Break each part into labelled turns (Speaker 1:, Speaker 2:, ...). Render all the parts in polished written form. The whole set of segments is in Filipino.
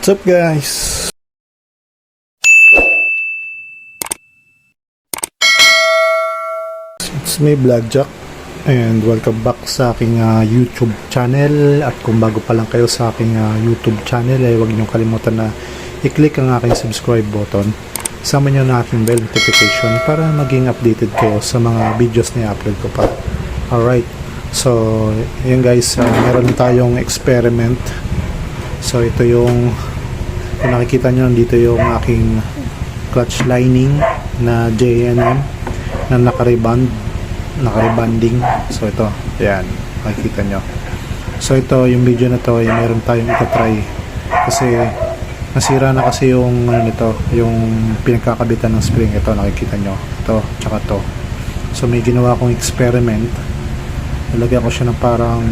Speaker 1: What's up guys? It's me Blackjack and welcome back sa aking YouTube channel. At kung bago pa lang kayo sa aking YouTube channel, huwag niyong kalimutan na i-click ang aking subscribe button. Sama niyo na aking bell notification para maging updated kayo sa mga videos na i-upload ko pa. Alright, so yun guys, meron tayong experiment. So ito yung, kung nakikita nyo, dito yung aking clutch lining na JNM na nakaribanding. So ito, yan, makikita nyo. So ito, yung video na to, yung meron tayong itatry kasi nasira na kasi yung ano nito, yung pinagkakabitan ng spring. Ito, nakikita nyo, ito, tsaka to. So may ginawa akong experiment. Nilagyan ko siya ng parang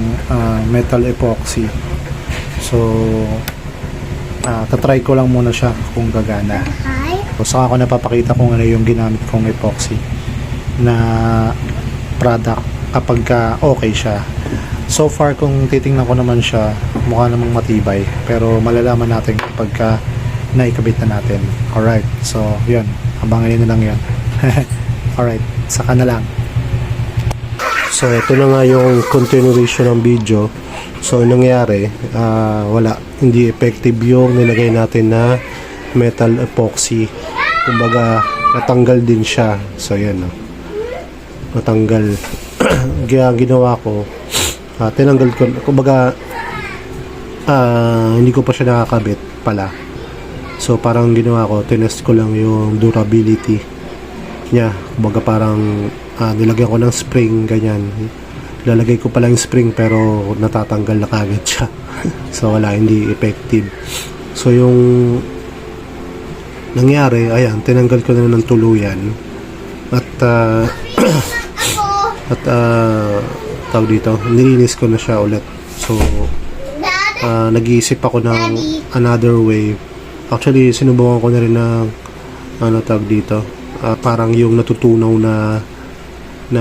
Speaker 1: metal epoxy. So tatry ko lang muna siya kung gagana. So saka ako napapakita kung ano yung ginamit kong epoxy na product kapag okay siya. So far, kung titingnan ko naman siya, mukha namang matibay, pero malalaman natin kapag naikabit na natin. Alright, so yun, abangan nyo na lang yun. Alright, saka na lang. So ito na nga yung continuation ng video. So nangyari, wala, hindi effective yung nilagay natin na metal epoxy. Kumbaga natanggal din siya. So yan, natanggal. Kaya ginawa ko, tinanggal ko, kumbaga hindi ko pa siya nakakabit pala. So parang ginawa ko, tinest ko lang yung durability niya. Kumbaga parang nilagyan ko ng spring, ganyan. Lalagay ko pala yung spring pero natatanggal na kagad siya. So wala, hindi effective. So yung nangyari, ayan, tinanggal ko na ng tuluyan. At tawag dito, nilinis ko na siya ulit. So nag-iisip ako ng another way. Actually, sinubukan ko na rin ng tawag dito, parang yung natutunaw na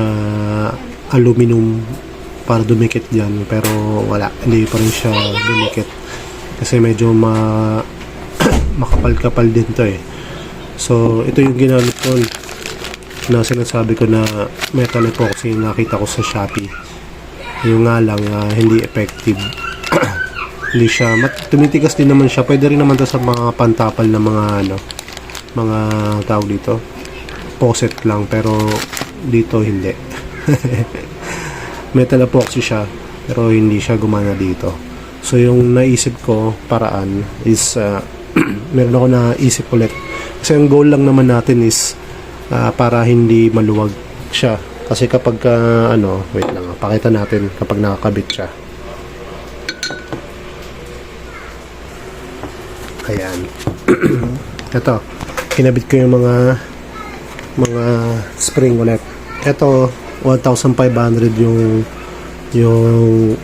Speaker 1: aluminum para dumikit dyan, pero wala, hindi pa rin siya dumikit kasi medyo makapal-kapal din to eh. So ito yung ginamit ko na sinasabi ko na metal epoxy, nakita ko sa Shopee. Yung nga lang, hindi effective. Hindi siya, tumitigas din naman siya. Pwede rin naman to sa mga pantapal na mga mga tawag dito, faucet lang, pero dito hindi. Metal epoxy siya pero hindi siya gumana dito. So yung naisip ko paraan is meron ako naisip ulit kasi ang goal lang naman natin is para hindi maluwag siya, kasi kapag wait lang, pakita natin kapag nakakabit siya. Ayan. Ito, kinabit ko yung mga spring ulit. Ito 1,500 yung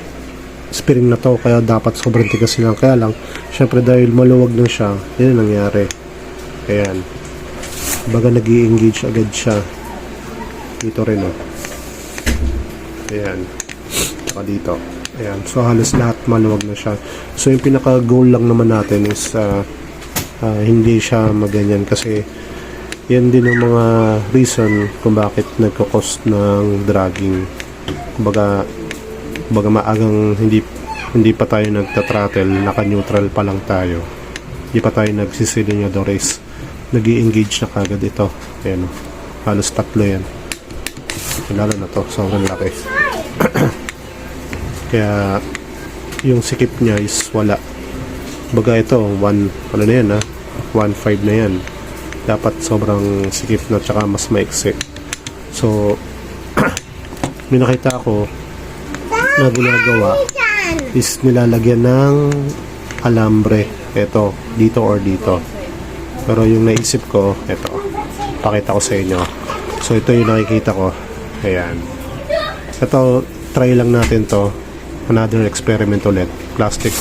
Speaker 1: spring na to, kaya dapat sobrang tigas lang. Kaya lang, syempre dahil maluwag na siya, yun ang nangyari. Ayan, baga nag-i-engage agad siya dito rin, ayan, saka dito, ayan. So halos lahat maluwag na siya. So yung pinaka goal lang naman natin is hindi siya maganyan, kasi yan din ang mga reason kung bakit nagko-cost ng dragging. Kumbaga maagang hindi pa tayo nagta-throttle, naka-neutral pa lang tayo. Hindi pa tayo nagsisilinyadores. Nag-i-engage na kagad ito. Ayan, halos tatlo yan. Lalo na to, sobrang laki. Kaya yung sikip niya is wala. Kumbaga ito, 1 na yan, 1.5 na yan. Dapat sobrang sikip na, tsaka mas maiksi. So may nakita ako na ginagawa is nilalagyan ng alambre, ito, dito or dito. Pero yung naisip ko, ito, pakita ko sa inyo. So ito yung nakikita ko. Ayan, ito, try lang natin to, another experiment ulit. Plastic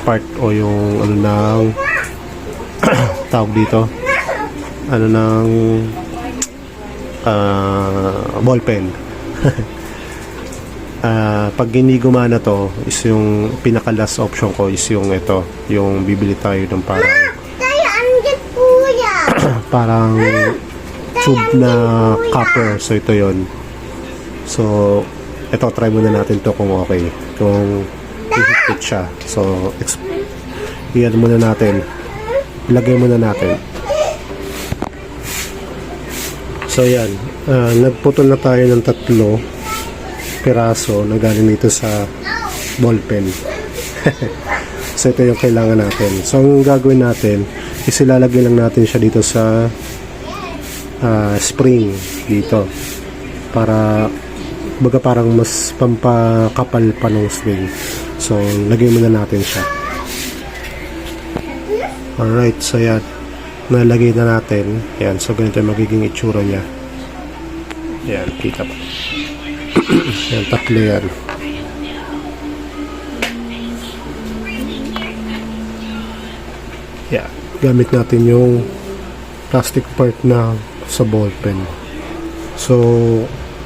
Speaker 1: part o yung ng tawag dito, ng ball pen.
Speaker 2: Pag hindi gumana to, is yung pinaka last option ko is yung ito, yung bibili tayo ng parang tube na copper. So ito yon. So ito, try muna natin to kung okay, kung hihigpit siya. So iyan muna natin, ilagay muna natin. So yan, nagputol na tayo ng 3 piraso na galing dito sa ballpen. So ito yung kailangan natin. So ang gagawin natin is ilalagay lang natin siya dito sa spring dito, para baga parang mas pampakapal pa ng spring. So lagay muna natin siya. Alright, so yan, nalagay na natin. Yan, so ganito yung magiging itsura niya. Yan, kita pa. Yan, 3 yan. Yeah, gamit natin yung plastic part na sa ballpen. So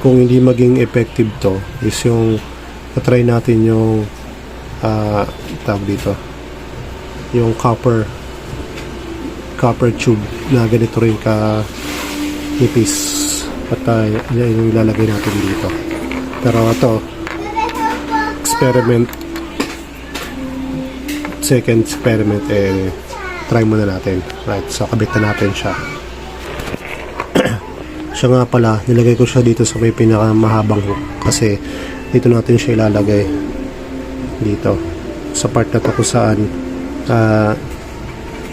Speaker 2: kung hindi maging effective to, is yung try natin yung tawag dito, yung copper tube na ganito rin ka nipis, at yung ilalagay natin dito. Pero ito, second experiment, try muna natin. Right, so kabit na natin siya. Siya nga pala, nilagay ko siya dito sa may pinakamahabang hook, kasi dito natin siya ilalagay, dito sa part na to kung saan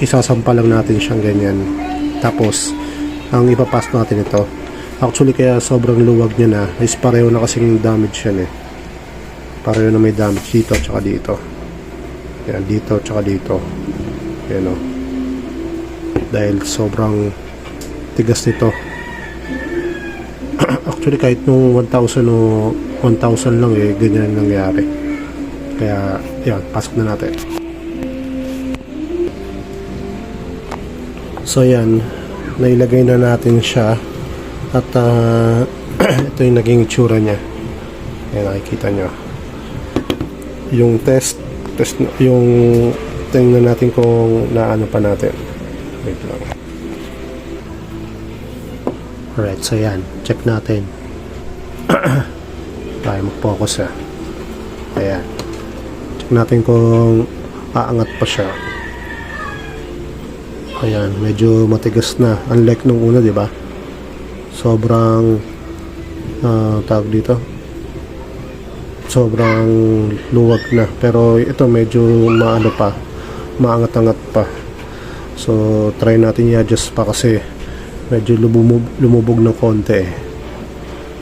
Speaker 2: isasampa lang natin siyang ganyan. Tapos ang ipapasok natin ito, actually kaya sobrang luwag niya na is pareho na kasing damage yan pareho na may damage dito tsaka dito. Yan, dito tsaka dito. Yan o, dahil sobrang tigas nito. Actually kahit nung 1,000 o 1,000 lang ganyan nangyari. Kaya yan, pasok na natin. So yan, nailagay na natin siya, at ito yung naging itsura niya. Ayan, nakikita nyo yung test yung tingnan natin kung naano pa natin. Wait lang. Alright, so yan, check natin. Tayo mag-focus ayan, check natin kung aangat pa siya. Ayan, medyo matigas na, unlike nung una, di ba? Sobrang tawag dito, sobrang luwag na, pero ito medyo maano pa, maangat-angat pa. So try natin i-adjust pa, kasi medyo lumubog ng konti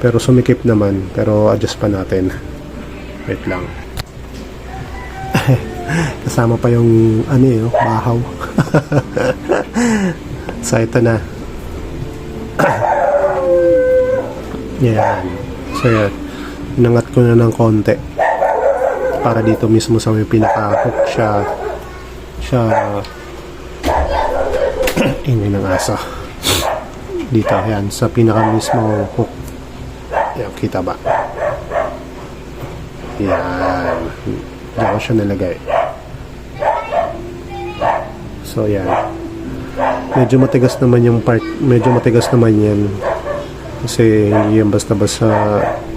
Speaker 2: pero sumikip naman, pero adjust pa natin. Wait lang. Kasama pa yung bahaw. So ito na. Yan. So yan, inangat ko na ng konti para dito mismo sa may pinaka-hook siya ingay ng aso dito. Yan, sa pinaka mismo hook. Yan, kita ba? Yan, diyan ko siya nalagay. So yan, medyo matigas naman yung part, medyo matigas naman yan, kasi hindi yan basta-basta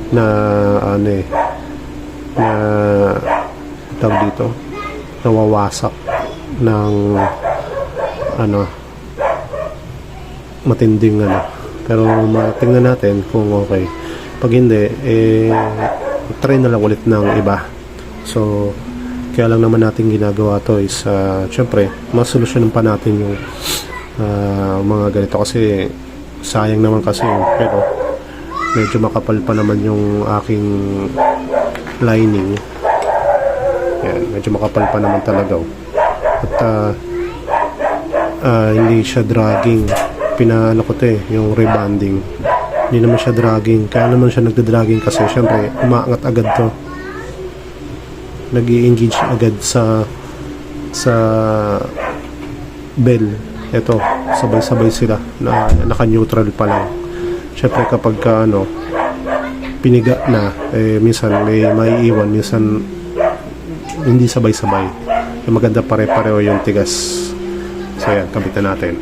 Speaker 2: na na tawag dito, nawawasak ng matinding pero tingnan natin kung okay. Pag hindi, try na lang ulit ng iba. So kaya lang naman natin ginagawa to is syempre masolusyonan pa natin yung mga ganito, kasi sayang naman kasi, pero medyo makapal pa naman yung aking lining. Yan, medyo makapal pa naman talaga. At hindi siya dragging. Pinano ko to yung rebonding. Hindi naman siya dragging. Kaya naman siya nagda-dragging kasi syempre umaangat agad to. Nag-i-engage agad sa bell. Ito, sabay-sabay sila na naka-neutral pa lang. Syempre kapag piniga na, minsan may iwan, minsan hindi sabay-sabay. Maganda pare-pareho yung tigas. So yan, kabit na natin.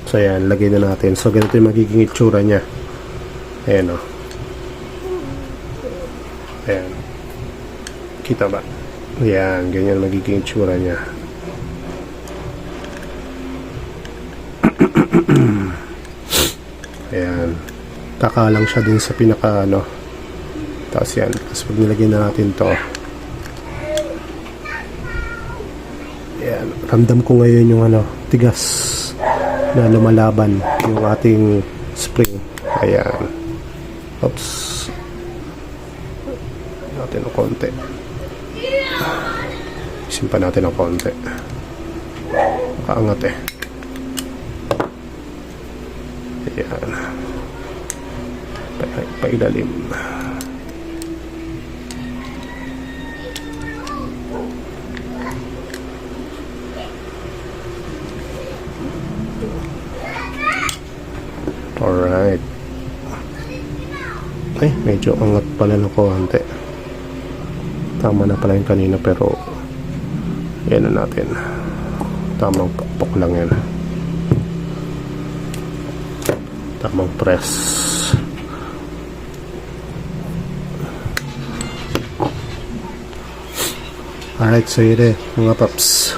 Speaker 2: So yan, lagay na natin. So ganito yung magiging itsura niya. Ayan o. Ayan. Kita ba? Ayan, ganyan magiging itsura niya. Ayan. Kakalang siya din sa pinaka ano. Tapos yan. Tapos pag nilagay na natin to. Ayan. Ramdam ko ngayon yung ano, tigas na lumalaban yung ating spring. Ayan. Oops. Natin ng konti. Simpan natin ng konti. Kaangat eh. Ayan. Pailalim. Alright. Ay, medyo angat pala ng konti. Tama na pala yung kanina pero yan na natin. Tamang pukpok lang yan. Tamang press. Alright, so yun mga paps.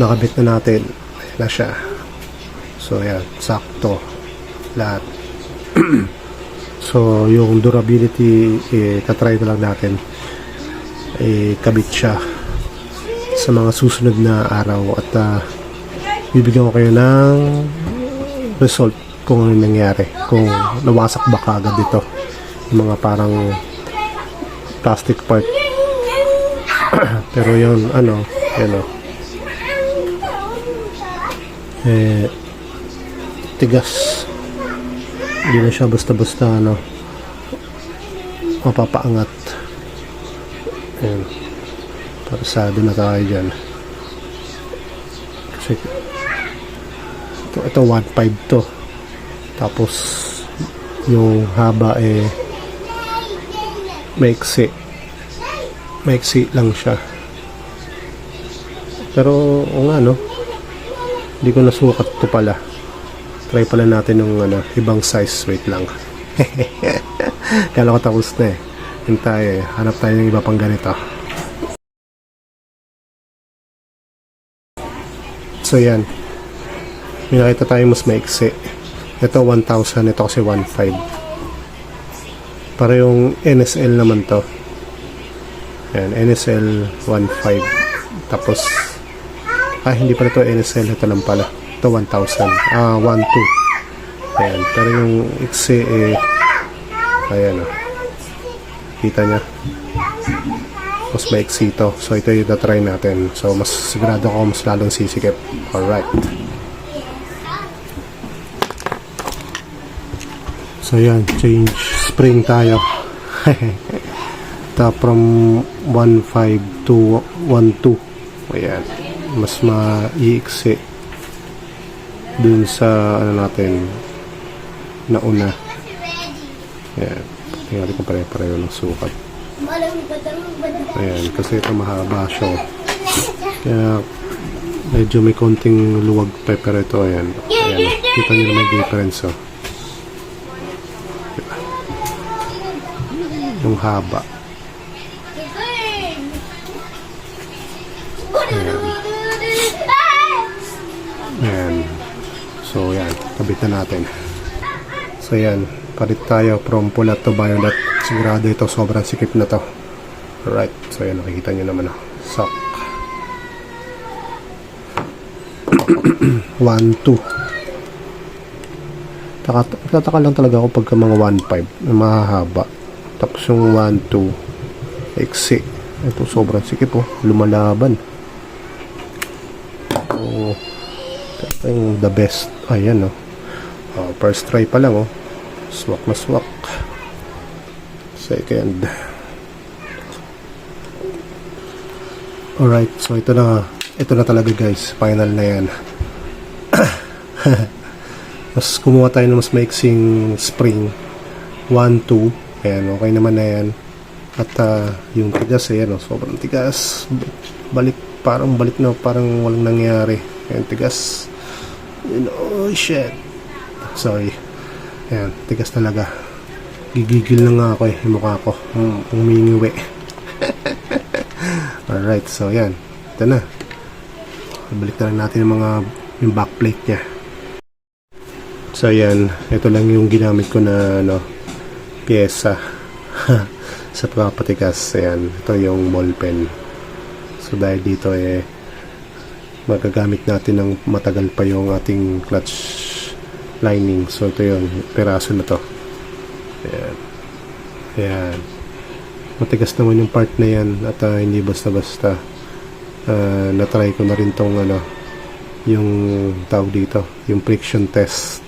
Speaker 2: Nakabit na natin. Ayan na siya. So yan, sakto. Lahat. So yung durability, tatry na lang natin. Kabit siya sa mga susunod na araw. At bibigyan ko kayo ng result kung ano nangyari. Kung nawasak ba kagad dito. Yung mga parang plastic part. Pero yun, ano, yan o. Tigas. Hindi na siya basta-basta, ano, mapapaangat. Ayan. Parasado na tayo dyan. Kasi, ito 1.5 to. Tapos, yung haba, maiksi. Maiksi lang siya. Pero, o nga, no? Hindi ko nasukat ito pala. Try pala natin yung ibang size. Wait lang. Kala ko tapos na eh. Yun tayo eh. Hanap tayo ng iba pang ganito. So, yan. May nakita tayo mas maiksi. Ito 1,000. Ito kasi 1,500. Para yung NSL naman to. Ayan, NSL 1.5. Tapos, hindi pala ito NSL. Ito lang pala. Ito 1,000. 1,200. Ayan, pero yung iksi ayan o. Kita niya. Mas maiksi ito. So, ito yung try natin. So, mas sigurado ko mas lalong sisikip. Alright. So, yan. Change spring tayo. From 1.5 to 1.2. Ayan. Mas maiiksi dun sa natin nauna. Ayan. Tingnan ko pare-pareho ng sukat. Ayan. Kasi ito mahaba siya. Kaya medyo may konting luwag pa pero ito. Ayan. Ayan. Kita nyo na may difference. Oh. Diba? Yung haba. Ayan. So, yan. Kabit na natin. So, yan. Palit tayo from pula to violet. Sigurado ito. Sobrang sikip na to. Alright. So, yan. Nakikita nyo naman. Sock. 1.2. Tataka lang talaga ako pagka mga 1.5 na mahahaba. Tapos yung 1.2 iksi. Ito sobrang sikip oh. Lumalaban. Oh, ito yung the best. Ayan oh. First try pa lang oh. Swak na swak. Second. Alright, so ito na talaga guys. Final na yan. Mas kumuha tayo ng mas maiksing spring 1, 2. Ayan, okay naman na yan. At yung tigas, ayan, sobrang tigas. Parang balik na, parang walang nangyari. Ayan, tigas. Oh, shit. Sorry. Ayan, tigas talaga. Gigigil na nga ako yung mukha ko. Umingiwi. Alright, so ayan. Ito na. Balik na lang natin yung backplate niya. So ayan, ito lang yung ginamit ko na pyesa sa papatigas. Ayan, ito yung ball pen. So dahil dito magagamit natin ng matagal pa yung ating clutch lining. So ito yung peraso na to. Ayan. Ayan. Matigas naman yung part na yan at hindi basta-basta. Na-try ko na rin tong yung tawag dito, yung friction test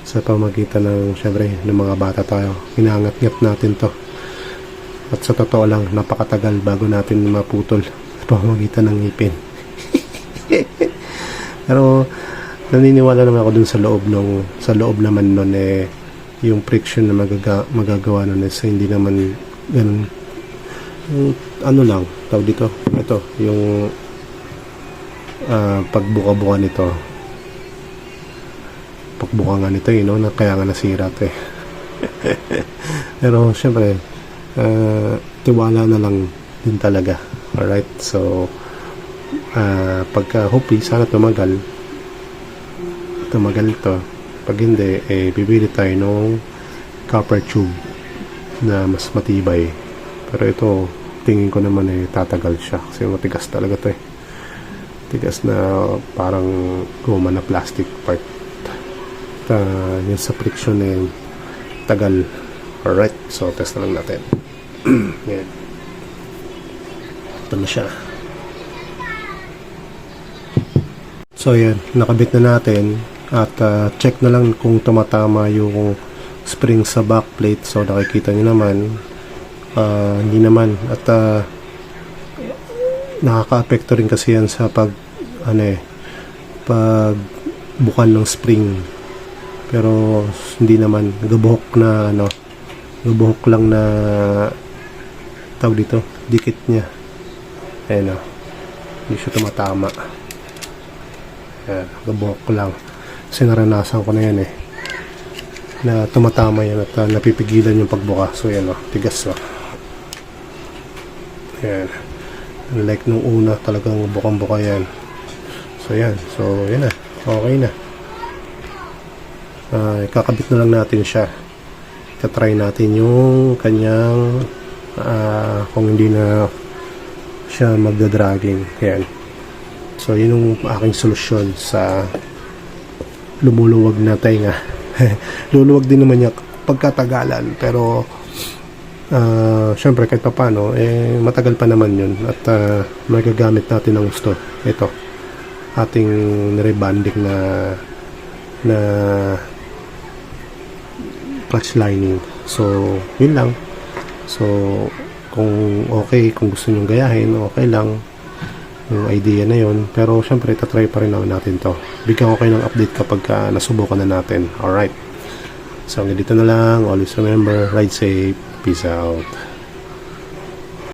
Speaker 2: sa pamagitan ng syempre ng mga bata tayo. Hinangat-ngat natin to. At sa totoo lang, napakatagal bago natin maputol sa pamagitan ng ngipin. Pero naniniwala naman ako dun sa loob naman nun yung friction na magagawa nun hindi naman ganun. Lang tawag dito, ito yung pagbuka-buka nito, pagbuka nga nito na kaya nga nasira to pero syempre tiwala na lang din talaga. Alright, so pagka hopefully sana tumagal to. Pag hindi, bibili tayo ng copper tube na mas matibay. Pero ito, tingin ko naman tatagal siya kasi matigas talaga to tigas na parang goma na plastic part. Yung sa friction tagal. Alright, so test na lang natin. Yan. Ito na siya. So yan, nakabit na natin at check na lang kung tumatama yung spring sa backplate. So nakikita nyo naman hindi naman at nakaka-apekto rin kasi yan sa pag bukan ng spring, pero hindi naman gabuhok lang na tawag dito, dikit niya. Ayan hindi siya tumatama. Ayan, gabuhok lang kasi naranasan ko na yan na tumatama yan at napipigilan yung pagbuka. So yan tigas Ayan. Like nung una talagang bukang-buka yan. So yan. So yan na. Okay na. Kakabit na lang natin siya. Tatry natin yung kanyang kung hindi na siya magdadragging. Ayan. So yun yung aking solusyon sa lumuluwag na tainga. Luluwag din naman niya pagkatagalan, pero syempre kahit pa paano matagal pa naman yun at magagamit natin ng gusto. Ito ating rebanding na clutch lining. So yun lang. So kung okay, kung gusto nyo gayahin, okay lang yung idea na yun, pero syempre tatry pa rin natin to. Bigyan ko kayo ng update kapag nasubukan na natin. Alright, so hanggang dito na lang. Always remember, ride safe. Peace out.